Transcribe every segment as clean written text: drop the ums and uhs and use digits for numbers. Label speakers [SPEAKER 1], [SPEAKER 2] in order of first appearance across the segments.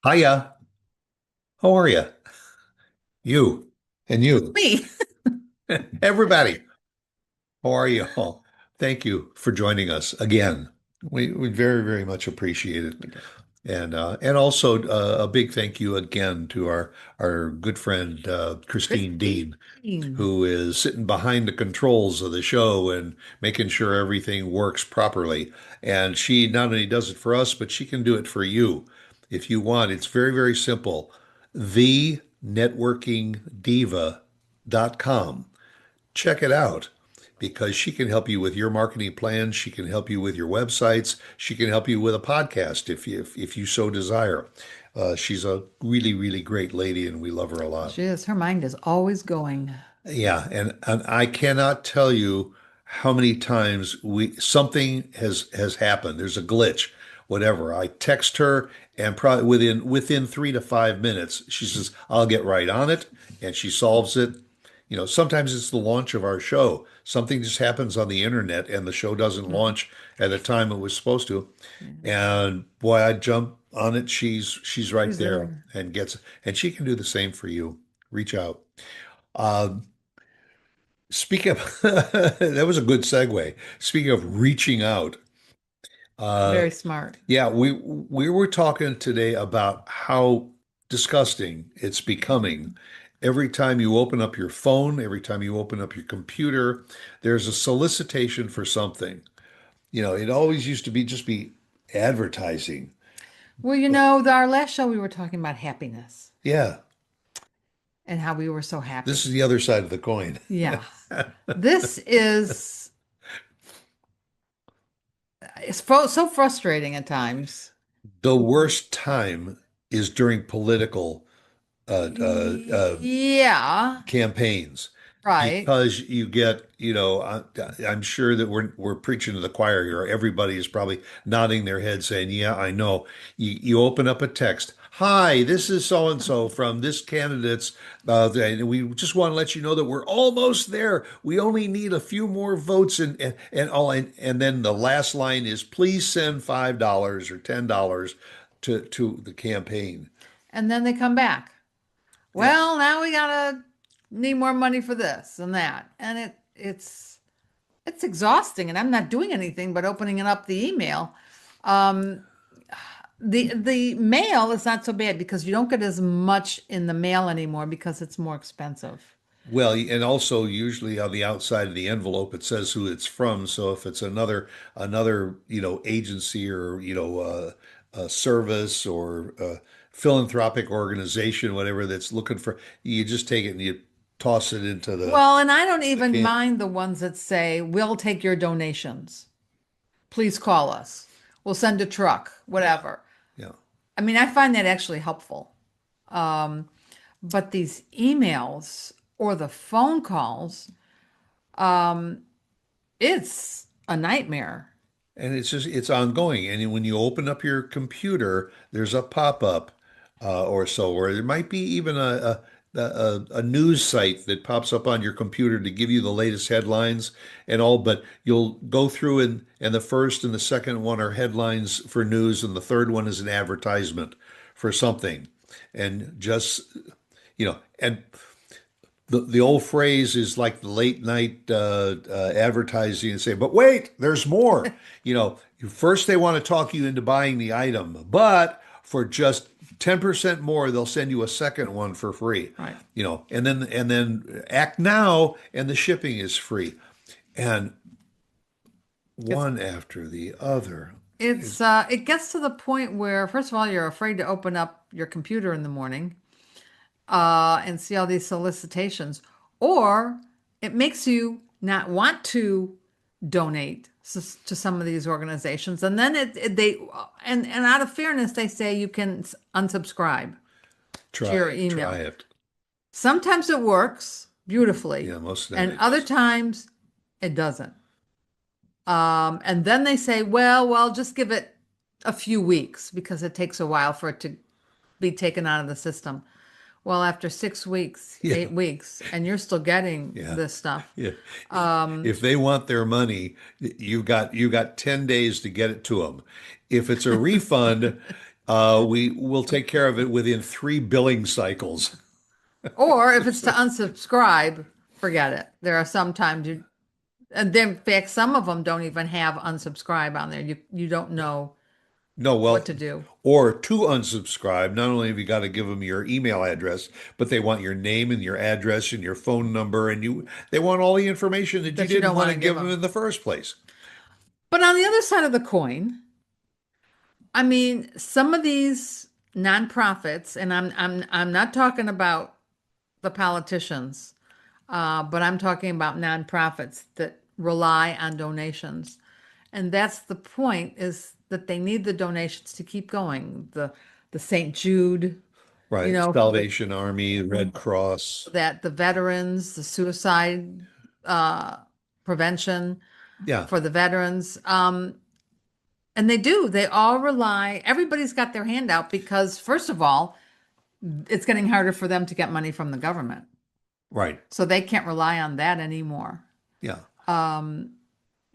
[SPEAKER 1] Hiya, how are you? You and you,
[SPEAKER 2] Me.
[SPEAKER 1] everybody. How are you all? Thank you for joining us again. We very, very much appreciate it.
[SPEAKER 2] We do.
[SPEAKER 1] And also a big thank you again to our good friend Christine Dean,
[SPEAKER 2] Christine.
[SPEAKER 1] who is sitting behind the controls of the show and making sure everything works properly. And she not only does it for us, but she can do it for you if you want. It's very, very simple. TheNetworkingDiva.com. Check it out because she can help you with your marketing plans. She can help you with your websites. She can help you with a podcast if you so desire. She's a really, really great lady, and we love her a lot.
[SPEAKER 2] She is. Her mind is always going.
[SPEAKER 1] Yeah, and I cannot tell you how many times we something has happened. There's a glitch, whatever. I text her, and probably within 3 to 5 minutes, she says, "I'll get right on it," and she solves it. Sometimes it's the launch of our show. Something just happens on the internet, and the show doesn't
[SPEAKER 2] Mm,
[SPEAKER 1] launch at the time it was supposed to.
[SPEAKER 2] yeah.
[SPEAKER 1] And boy, I jump on it. She's right
[SPEAKER 2] She's
[SPEAKER 1] there
[SPEAKER 2] there.
[SPEAKER 1] and she can do the same for you. Reach out. Uh, Speaking of, that was a good segue. Speaking of reaching out, uh,
[SPEAKER 2] Very smart.
[SPEAKER 1] yeah, we were talking today about how disgusting it's becoming. Every time you open up your phone, every time you open up your computer, there's a solicitation for something. It always used to be just be advertising.
[SPEAKER 2] Well, our last show we were talking about happiness
[SPEAKER 1] Yeah,
[SPEAKER 2] and how we were so
[SPEAKER 1] this
[SPEAKER 2] happy.
[SPEAKER 1] is the other side of the coin.
[SPEAKER 2] Yeah. This is so frustrating at times.
[SPEAKER 1] The worst time is during political
[SPEAKER 2] Yeah,
[SPEAKER 1] campaigns
[SPEAKER 2] right.
[SPEAKER 1] because you get, I'm sure that we're preaching to the choir here. Everybody is probably nodding their head saying, "Yeah, I know." You open up a text. Hi, this is so and so from this candidate's. And we just want to let you know that we're almost there. We only need a few more votes, and then the last line is, "Please send $5 or $10 to the campaign."
[SPEAKER 2] And then they come back.
[SPEAKER 1] Yeah.
[SPEAKER 2] Well, now we gotta need more money for this and that. And it's exhausting, and I'm not doing anything but opening it up the email. Um, the mail is not so bad because you don't get as much in the mail anymore because it's more expensive.
[SPEAKER 1] Well, and also usually on the outside of the envelope it says who it's from. So if it's another agency or a service or a philanthropic organization, whatever that's looking for, you just take it and you toss it into
[SPEAKER 2] Well, and I don't
[SPEAKER 1] the
[SPEAKER 2] even
[SPEAKER 1] can.
[SPEAKER 2] mind the ones that say, we'll take your donations. Please call us. We'll send a truck,
[SPEAKER 1] Yeah,
[SPEAKER 2] whatever.
[SPEAKER 1] yeah.
[SPEAKER 2] I mean, I find that actually helpful. Um, but these emails or the phone calls, um, it's a nightmare.
[SPEAKER 1] And it's ongoing. And when you open up your computer, there's a pop-up or so, or there might be even a news site that pops up on your computer to give you the latest headlines and all. But you'll go through and the first and the second one are headlines for news, and the third one is an advertisement for something. And just and the old phrase is like the late night advertising and say, but wait, there's more. First they want to talk you into buying the item, but for just 10% more, they'll send you a second one for free.
[SPEAKER 2] Right.
[SPEAKER 1] And then act now, and the shipping is free. And
[SPEAKER 2] It's
[SPEAKER 1] one after the other.
[SPEAKER 2] it gets to the point where, first of all, you're afraid to open up your computer in the morning and see all these solicitations, or it makes you not want to donate to some of these organizations, and then and out of fairness, they say you can unsubscribe to your
[SPEAKER 1] Try
[SPEAKER 2] email.
[SPEAKER 1] it.
[SPEAKER 2] Sometimes it works beautifully,
[SPEAKER 1] Yeah, most of the time
[SPEAKER 2] and
[SPEAKER 1] it
[SPEAKER 2] other
[SPEAKER 1] does.
[SPEAKER 2] times it doesn't. And then they say, well, just give it a few weeks because it takes a while for it to be taken out of the system. Well, after 6 weeks,
[SPEAKER 1] Yeah,
[SPEAKER 2] 8 weeks, and you're still getting
[SPEAKER 1] yeah.
[SPEAKER 2] this stuff.
[SPEAKER 1] Yeah.
[SPEAKER 2] Um,
[SPEAKER 1] If they want their money, you got 10 days to get it to them. If it's a refund, We will take care of it within 3 billing cycles.
[SPEAKER 2] Or if it's to unsubscribe, forget it. There are some times you, and then in fact, some of them don't even have unsubscribe on there. You don't know
[SPEAKER 1] No,
[SPEAKER 2] what
[SPEAKER 1] well,
[SPEAKER 2] to do.
[SPEAKER 1] or to unsubscribe, not only have you got to give them your email address, but they want your name and your address and your phone number, and they want all the information that you
[SPEAKER 2] That you
[SPEAKER 1] didn't
[SPEAKER 2] don't
[SPEAKER 1] want
[SPEAKER 2] want
[SPEAKER 1] to
[SPEAKER 2] to give
[SPEAKER 1] give them
[SPEAKER 2] them.
[SPEAKER 1] in the first place.
[SPEAKER 2] But on the other side of the coin, I mean, some of these nonprofits, and I'm not talking about the politicians, but I'm talking about nonprofits that rely on donations. And that's the point is that they need the donations to keep going. The St. Jude,
[SPEAKER 1] Right.
[SPEAKER 2] for the
[SPEAKER 1] Salvation Army, Red Cross.
[SPEAKER 2] that the veterans, the suicide uh, prevention
[SPEAKER 1] Yeah,
[SPEAKER 2] for the veterans. And they do. They all rely, everybody's got their hand out because, first of all, it's getting harder for them to get money from the government.
[SPEAKER 1] right.
[SPEAKER 2] So they can't rely on that anymore.
[SPEAKER 1] Yeah.
[SPEAKER 2] Um,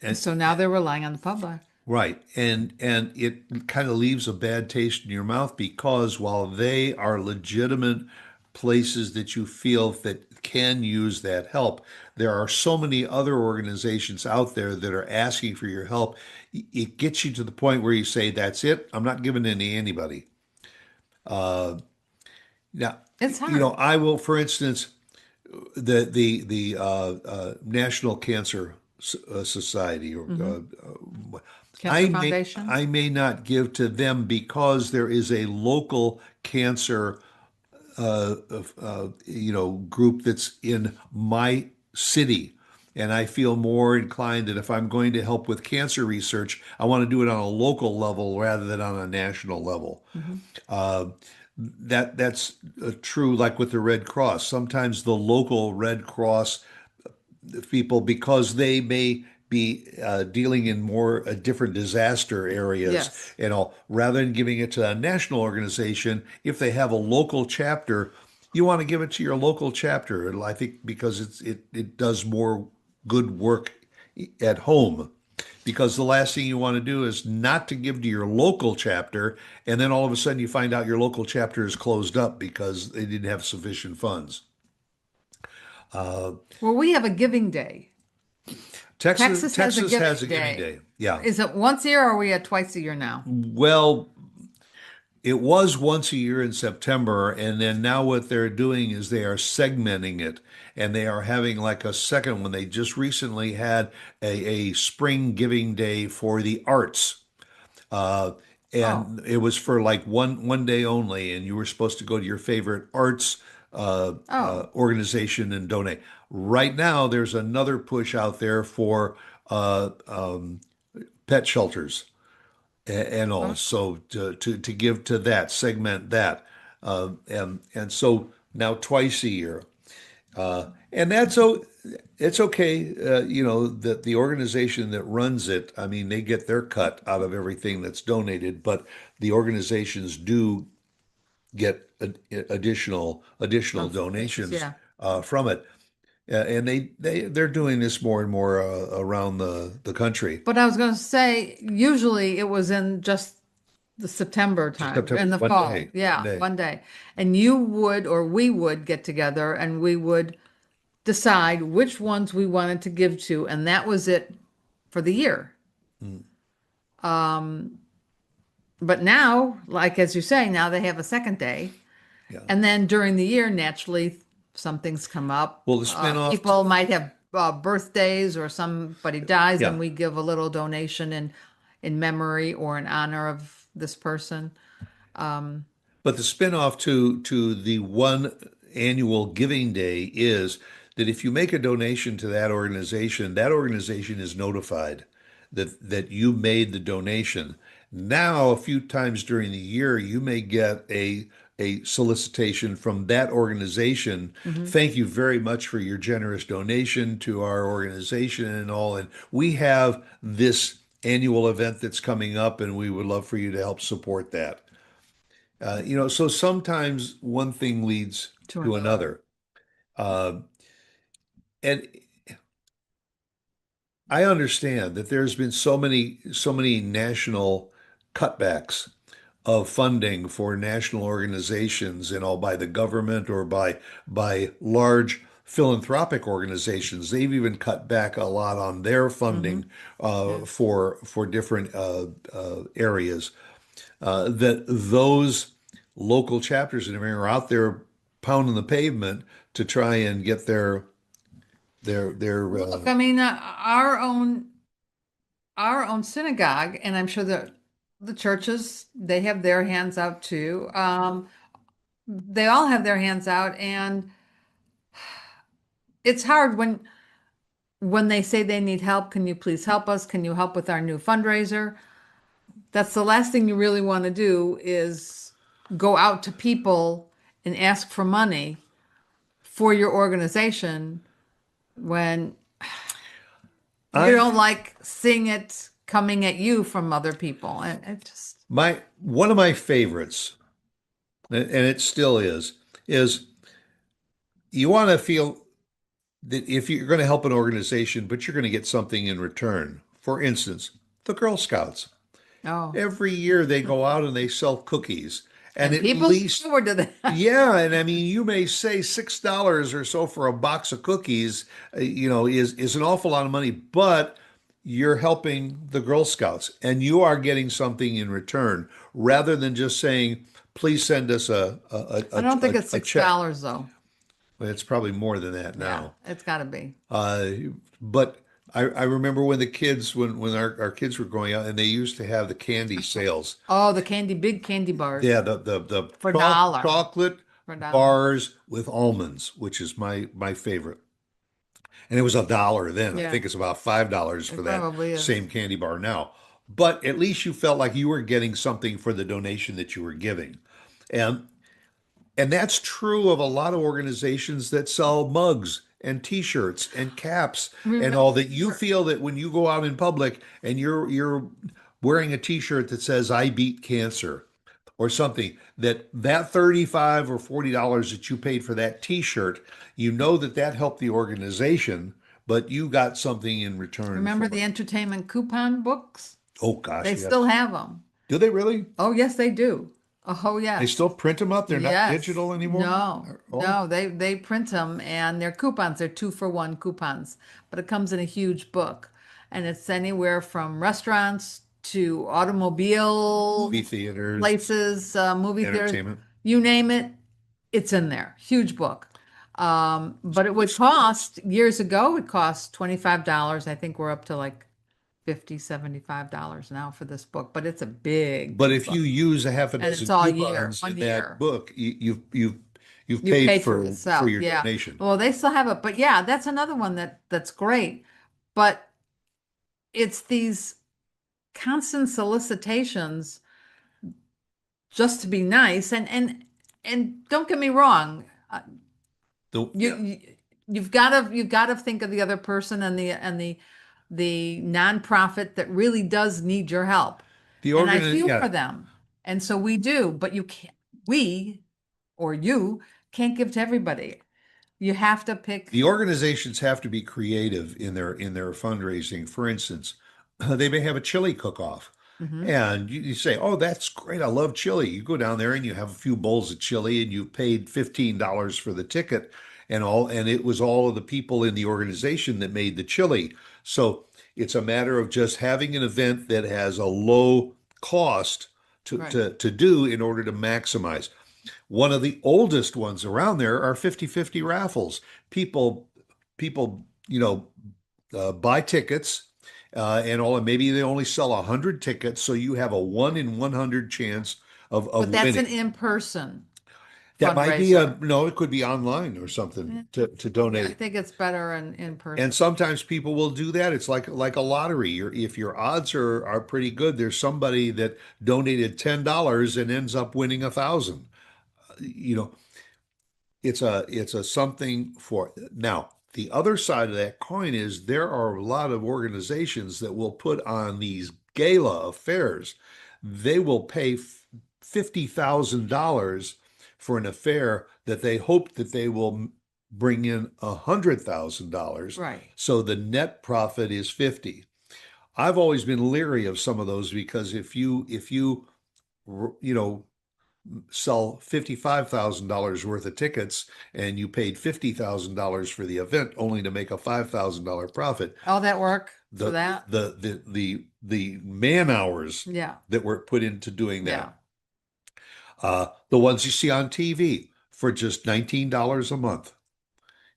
[SPEAKER 1] And
[SPEAKER 2] so now they're relying on the public.
[SPEAKER 1] right. And it kind of leaves a bad taste in your mouth because while they are legitimate places that you feel that can use that help, there are so many other organizations out there that are asking for your help. It gets you to the point where you say, that's it. I'm not giving any to anybody. Uh, Now,
[SPEAKER 2] It's hard.
[SPEAKER 1] I will, for instance, the National Cancer Society, or
[SPEAKER 2] Hmm. Cancer
[SPEAKER 1] I may
[SPEAKER 2] Foundation.
[SPEAKER 1] I may not give to them because there is a local cancer group that's in my city. And I feel more inclined that if I'm going to help with cancer research, I want to do it on a local level rather than on a national level.
[SPEAKER 2] Hmm.
[SPEAKER 1] Uh, that's true, like with the Red Cross. Sometimes the local Red Cross people, because they may be dealing in more different disaster areas
[SPEAKER 2] Yes.
[SPEAKER 1] and all, rather than giving it to a national organization, if they have a local chapter, you want to give it to your local chapter. And I think because it does more good work at home. Because the last thing you want to do is not to give to your local chapter, and then all of a sudden you find out your local chapter is closed up because they didn't have sufficient funds. Uh,
[SPEAKER 2] Well, we have a giving day.
[SPEAKER 1] Texas
[SPEAKER 2] Texas has a
[SPEAKER 1] Texas has
[SPEAKER 2] giving
[SPEAKER 1] a giving
[SPEAKER 2] day.
[SPEAKER 1] day. Yeah.
[SPEAKER 2] Is it once a year or are we at twice a year now?
[SPEAKER 1] Well, it was once a year in September, and then now what they're doing is they are segmenting it, and they are having like a second one. They just recently had a spring giving day for the arts. Uh,
[SPEAKER 2] Oh,
[SPEAKER 1] and it was for like one day only, and you were supposed to go to your favorite arts
[SPEAKER 2] oh,
[SPEAKER 1] organization and donate. Right now, there's another push out there for pet shelters and all.
[SPEAKER 2] oh.
[SPEAKER 1] So to give to that, segment that, and so now twice a year, and it's okay. That the organization that runs it, I mean, they get their cut out of everything that's donated, but the organizations do get additional
[SPEAKER 2] Some,
[SPEAKER 1] donations
[SPEAKER 2] yeah.
[SPEAKER 1] from it. And they're doing this more and more around the country.
[SPEAKER 2] But I was going to say, usually it was in just the September
[SPEAKER 1] Just
[SPEAKER 2] time,
[SPEAKER 1] September
[SPEAKER 2] in the
[SPEAKER 1] one
[SPEAKER 2] fall.
[SPEAKER 1] day, one
[SPEAKER 2] Yeah,
[SPEAKER 1] day.
[SPEAKER 2] one day. And you would, or we would get together and we would decide which ones we wanted to give to, and that was it for the year.
[SPEAKER 1] Mm,
[SPEAKER 2] Um, but now, like as you say, now they have a second day.
[SPEAKER 1] yeah.
[SPEAKER 2] And then during the year, naturally, some things come up.
[SPEAKER 1] Well, the spinoff,
[SPEAKER 2] People might have birthdays or somebody dies,
[SPEAKER 1] yeah.
[SPEAKER 2] and we give a little donation in memory or in honor of this person. Um,
[SPEAKER 1] But the spinoff to the one annual giving day is that if you make a donation to that organization is notified that you made the donation. Now, a few times during the year, you may get a solicitation from that organization.
[SPEAKER 2] mhm.
[SPEAKER 1] Thank you very much for your generous donation to our organization and all. And we have this annual event that's coming up, and we would love for you to help support that. So sometimes one thing leads
[SPEAKER 2] To
[SPEAKER 1] to
[SPEAKER 2] another.
[SPEAKER 1] another. Uh, and I understand that there's been so many national cutbacks of funding for national organizations, by the government or by large philanthropic organizations. They've even cut back a lot on their
[SPEAKER 2] Hmm.
[SPEAKER 1] funding
[SPEAKER 2] Yeah.
[SPEAKER 1] for different areas. That those local chapters and everything are out there pounding the pavement to try and get their
[SPEAKER 2] Look, I mean, our own synagogue, and I'm sure that the churches, they have their hands out too. They all have their hands out, and it's hard when they say they need help. Can you please help us? Can you help with our new fundraiser? That's the last thing you really want to do is go out to people and ask for money for your organization when you
[SPEAKER 1] I
[SPEAKER 2] don't like seeing it coming at you from other people. And it just,
[SPEAKER 1] my one of my favorites, and it still is you want to feel that if you're going to help an organization, but you're going to get something in return. For instance, the Girl Scouts.
[SPEAKER 2] oh,
[SPEAKER 1] Every year they go out and they sell cookies. And
[SPEAKER 2] and
[SPEAKER 1] at
[SPEAKER 2] people look
[SPEAKER 1] least,
[SPEAKER 2] forward to that.
[SPEAKER 1] yeah, and I mean, you may say $6 or so for a box of cookies, is an awful lot of money, but you're helping the Girl Scouts and you are getting something in return rather than just saying, please send us
[SPEAKER 2] I don't think it's
[SPEAKER 1] a
[SPEAKER 2] six
[SPEAKER 1] check.
[SPEAKER 2] dollars though.
[SPEAKER 1] Well, it's probably more than that
[SPEAKER 2] Yeah,
[SPEAKER 1] now.
[SPEAKER 2] it's got to be.
[SPEAKER 1] Uh, but I remember when when our kids were growing up and they used to have the candy sales.
[SPEAKER 2] Oh, the big candy bars
[SPEAKER 1] Yeah, the
[SPEAKER 2] for a dollar.
[SPEAKER 1] chocolate
[SPEAKER 2] For a dollar.
[SPEAKER 1] bars with almonds, which is my favorite. And it was $1 then. I
[SPEAKER 2] Yeah,
[SPEAKER 1] think it's about $5 for
[SPEAKER 2] it
[SPEAKER 1] that
[SPEAKER 2] probably is.
[SPEAKER 1] same candy bar now. But at least you felt like you were getting something for the donation that you were giving. And and that's true of a lot of organizations that sell mugs and t-shirts and caps and all that. You
[SPEAKER 2] Remember,
[SPEAKER 1] feel that when you go out in public and you're wearing a t-shirt that says I beat cancer or something, that 35 or $40 that you paid for that t-shirt, you know that helped the organization, but you got something in return
[SPEAKER 2] remember
[SPEAKER 1] for
[SPEAKER 2] the
[SPEAKER 1] it.
[SPEAKER 2] entertainment coupon books?
[SPEAKER 1] Oh gosh,
[SPEAKER 2] They still
[SPEAKER 1] yes.
[SPEAKER 2] have them.
[SPEAKER 1] Do they really?
[SPEAKER 2] Oh, yes, they do. Oh,
[SPEAKER 1] They
[SPEAKER 2] yes.
[SPEAKER 1] still print them up? They're not
[SPEAKER 2] Yes.
[SPEAKER 1] digital anymore?
[SPEAKER 2] No,
[SPEAKER 1] Oh,
[SPEAKER 2] no, they print them and they're coupons. They're 2-for-1 coupons, but it comes in a huge book. And it's anywhere from restaurants to automobile
[SPEAKER 1] movie theaters,
[SPEAKER 2] places, movie theaters,
[SPEAKER 1] entertainment.
[SPEAKER 2] you name it, it's in there. Huge book. But it would cost, years ago, it cost $25. I think we're up to like 50, $75 now for this book, but it's a big,
[SPEAKER 1] But
[SPEAKER 2] big
[SPEAKER 1] if you
[SPEAKER 2] book.
[SPEAKER 1] use a half a
[SPEAKER 2] And it's
[SPEAKER 1] dozen
[SPEAKER 2] all year,
[SPEAKER 1] coupons in
[SPEAKER 2] one
[SPEAKER 1] that
[SPEAKER 2] year.
[SPEAKER 1] book, you've
[SPEAKER 2] You
[SPEAKER 1] paid
[SPEAKER 2] pay for
[SPEAKER 1] for
[SPEAKER 2] itself.
[SPEAKER 1] your
[SPEAKER 2] Yeah.
[SPEAKER 1] donation.
[SPEAKER 2] Well, they still have it, but yeah, that's another one that's great. But it's these constant solicitations just to be nice, and don't get me wrong, you,
[SPEAKER 1] Yeah,
[SPEAKER 2] you you've got to think of the other person and the nonprofit that really does need your help. And I feel
[SPEAKER 1] yeah,
[SPEAKER 2] for them. And so we do, but we or you can't give to everybody. You have to pick.
[SPEAKER 1] the organizations have to be creative in their fundraising. For instance, they may have a chili cook-off,
[SPEAKER 2] Mhm.
[SPEAKER 1] and you say, "Oh, that's great! I love chili." You go down there and you have a few bowls of chili, and you paid $15 for the ticket, and it was all of the people in the organization that made the chili. So it's a matter of just having an event that has a low cost
[SPEAKER 2] Right.
[SPEAKER 1] to do in order to maximize. One of the oldest ones around there are 50-50 raffles. People, people, buy tickets, and maybe they only sell 100 tickets, so you have a 1 in 100 chance of
[SPEAKER 2] But that's an
[SPEAKER 1] winning.
[SPEAKER 2] in-person
[SPEAKER 1] That might be
[SPEAKER 2] fundraiser.
[SPEAKER 1] no, it could be online or something
[SPEAKER 2] Yeah,
[SPEAKER 1] to
[SPEAKER 2] yeah, I
[SPEAKER 1] donate.
[SPEAKER 2] think it's better in
[SPEAKER 1] And
[SPEAKER 2] person.
[SPEAKER 1] sometimes people will do that. It's like a lottery. If your odds are pretty good, there's somebody that donated $10 and ends up winning 1,000. You know, it's a something for now. The other side of that coin is there are a lot of organizations that will put on these gala affairs. They will pay $50,000 for an affair that they hope that they will bring in $100,000.
[SPEAKER 2] Right.
[SPEAKER 1] So the net profit is 50. I've always been leery of some of those because if you you know, sell $55,000 worth of tickets and you paid $50,000 for the event only to make a $5,000 profit.
[SPEAKER 2] All that work for
[SPEAKER 1] The
[SPEAKER 2] that?
[SPEAKER 1] the man hours
[SPEAKER 2] Yeah,
[SPEAKER 1] that were put into doing
[SPEAKER 2] yeah.
[SPEAKER 1] that, the ones you see on TV for just $19 a month.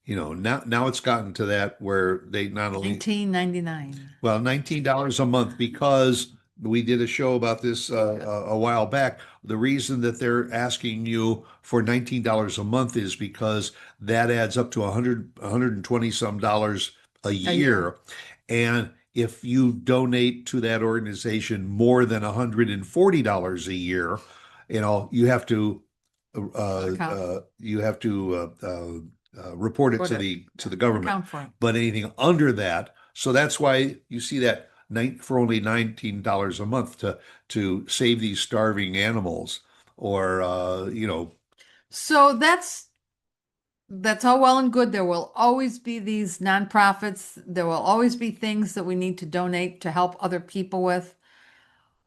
[SPEAKER 1] Now it's gotten to that where they not only
[SPEAKER 2] 1999.
[SPEAKER 1] well, $19 a month because we did a show about this
[SPEAKER 2] Yeah.
[SPEAKER 1] a while back. The reason that they're asking you for $19 a month is because that adds up to 120 some dollars a
[SPEAKER 2] A year.
[SPEAKER 1] year. And if you donate to that organization more than $140 a year, you have to
[SPEAKER 2] Account
[SPEAKER 1] report it
[SPEAKER 2] for it.
[SPEAKER 1] to
[SPEAKER 2] Yeah.
[SPEAKER 1] the government.
[SPEAKER 2] Account for it.
[SPEAKER 1] But anything under that, so that's why you see that for only $19 a month to save these starving animals, or
[SPEAKER 2] So that's all well and good. There will always be these nonprofits. There will always be things that we need to donate to help other people with.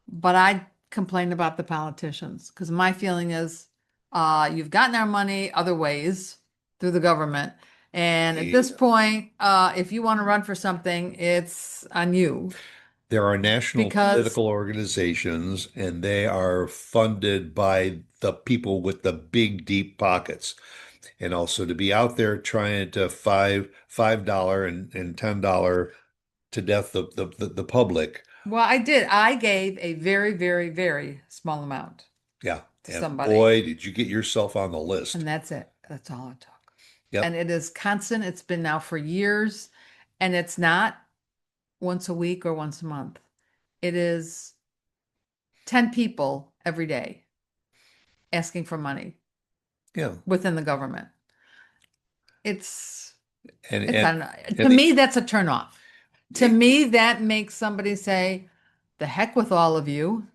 [SPEAKER 2] But I complain about the politicians because my feeling is you've gotten our money other ways through the government. And at this point, if you want to run for something, it's on you
[SPEAKER 1] there are national
[SPEAKER 2] because,
[SPEAKER 1] political organizations and they are funded by the people with the big deep pockets. And also to be out there trying to $5 and $10 to death the public.
[SPEAKER 2] well, I did. I gave a very, very, very small amount
[SPEAKER 1] Yeah.
[SPEAKER 2] to
[SPEAKER 1] And
[SPEAKER 2] somebody.
[SPEAKER 1] boy, did you get yourself on the list.
[SPEAKER 2] And that's it. That's all it took. And
[SPEAKER 1] Yep.
[SPEAKER 2] it is constant. It's been now for years. And it's not once a week or once a month. It is 10 people every day asking for money
[SPEAKER 1] Yeah.
[SPEAKER 2] within the government. It's
[SPEAKER 1] And
[SPEAKER 2] it's
[SPEAKER 1] and
[SPEAKER 2] I don't know. To
[SPEAKER 1] and
[SPEAKER 2] me, that's a turn off. To
[SPEAKER 1] it,
[SPEAKER 2] me, that makes somebody say, the heck with all of you.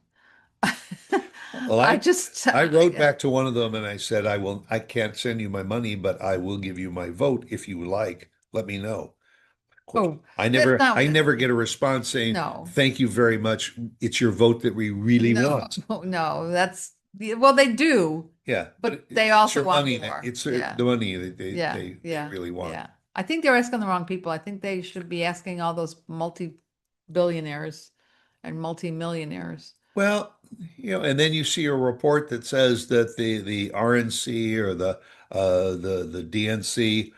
[SPEAKER 1] well,
[SPEAKER 2] I just
[SPEAKER 1] I wrote back to one of them and I said, I can't send you my money, but I will give you my vote if you like. Let me know. Of course,
[SPEAKER 2] oh, that's not
[SPEAKER 1] I never get a response saying,
[SPEAKER 2] no.
[SPEAKER 1] thank you very much. It's your vote that we really
[SPEAKER 2] No,
[SPEAKER 1] want.
[SPEAKER 2] no, that's well, they do,
[SPEAKER 1] Yeah, but
[SPEAKER 2] but they
[SPEAKER 1] it's
[SPEAKER 2] also
[SPEAKER 1] your
[SPEAKER 2] want
[SPEAKER 1] money.
[SPEAKER 2] more.
[SPEAKER 1] It's
[SPEAKER 2] Yeah,
[SPEAKER 1] the money that
[SPEAKER 2] yeah,
[SPEAKER 1] they
[SPEAKER 2] yeah,
[SPEAKER 1] really want.
[SPEAKER 2] yeah. I think they're asking the wrong people. I think they should be asking all those multi-billionaires and multi-millionaires.
[SPEAKER 1] Well, and then you see a report that says that the RNC or the DNC,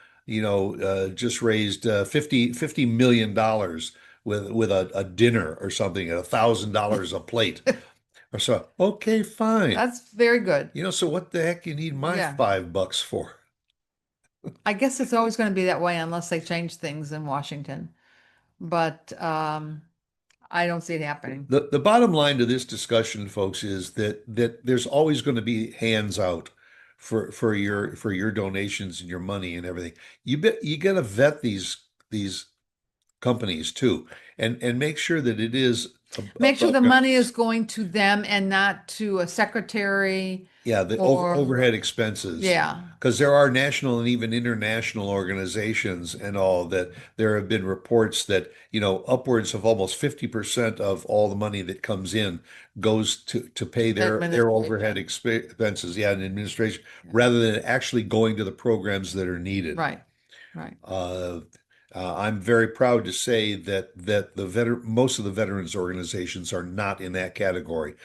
[SPEAKER 1] just raised 50 million dollars with a dinner or something at $1,000 a plate. Or so, okay, fine.
[SPEAKER 2] That's very good.
[SPEAKER 1] So what the heck you need my
[SPEAKER 2] Yeah.
[SPEAKER 1] $5 for?
[SPEAKER 2] I guess it's always going to be that way unless they change things in Washington. But I don't see it happening.
[SPEAKER 1] The bottom line to this discussion, folks, is that there's always going to be hands out for your donations and your money and everything. You got to vet these companies too, and make sure that it is
[SPEAKER 2] Make sure
[SPEAKER 1] above
[SPEAKER 2] the
[SPEAKER 1] ground.
[SPEAKER 2] money is going to them and not to a secretary
[SPEAKER 1] Yeah, the overhead
[SPEAKER 2] or,
[SPEAKER 1] expenses,
[SPEAKER 2] yeah,
[SPEAKER 1] because there are national and even international organizations and all that there have been reports that, upwards of almost 50% of all the money that comes in goes to pay their overhead
[SPEAKER 2] administration.
[SPEAKER 1] expenses, yeah, and administration,
[SPEAKER 2] Yeah.
[SPEAKER 1] rather than actually going to the programs that are needed.
[SPEAKER 2] Right, right.
[SPEAKER 1] Uh, I'm very proud to say that most of the veterans organizations are not in that category.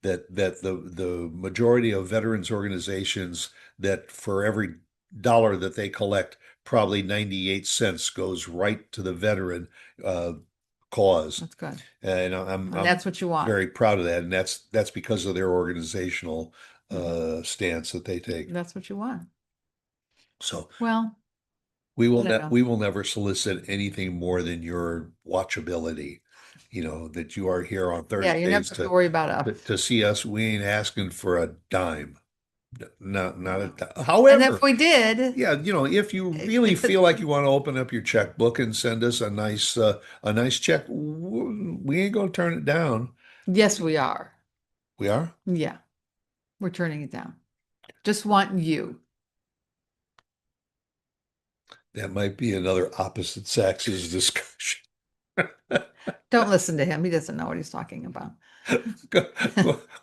[SPEAKER 1] That the majority of veterans organizations, that for every dollar that they collect, probably 98 cents goes right to the veteran uh, cause,
[SPEAKER 2] That's good.
[SPEAKER 1] and
[SPEAKER 2] And
[SPEAKER 1] I'm
[SPEAKER 2] that's what you want.
[SPEAKER 1] very proud of that, and that's because of their organizational
[SPEAKER 2] Mhm.
[SPEAKER 1] stance that they take.
[SPEAKER 2] That's what you want.
[SPEAKER 1] So.
[SPEAKER 2] Well, I don't know.
[SPEAKER 1] We will never solicit anything more than your watchability. That you are here on
[SPEAKER 2] Yeah, you never
[SPEAKER 1] Thursdays
[SPEAKER 2] have to worry about
[SPEAKER 1] to see us. We ain't asking for a dime. Not a
[SPEAKER 2] no.
[SPEAKER 1] dime.
[SPEAKER 2] And if
[SPEAKER 1] However,
[SPEAKER 2] we did,
[SPEAKER 1] yeah, if you really feel like you want to open up your checkbook and send us a nice check, we ain't gonna turn it down.
[SPEAKER 2] yes, we are.
[SPEAKER 1] We are?
[SPEAKER 2] Yeah, we're turning it down. Just want you.
[SPEAKER 1] That might be another opposite Saxes discussion.
[SPEAKER 2] Don't listen to him. He doesn't know what he's talking about.
[SPEAKER 1] Go,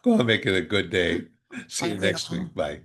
[SPEAKER 1] go on, make it a good day. See you
[SPEAKER 2] I
[SPEAKER 1] next
[SPEAKER 2] will.
[SPEAKER 1] week. Bye.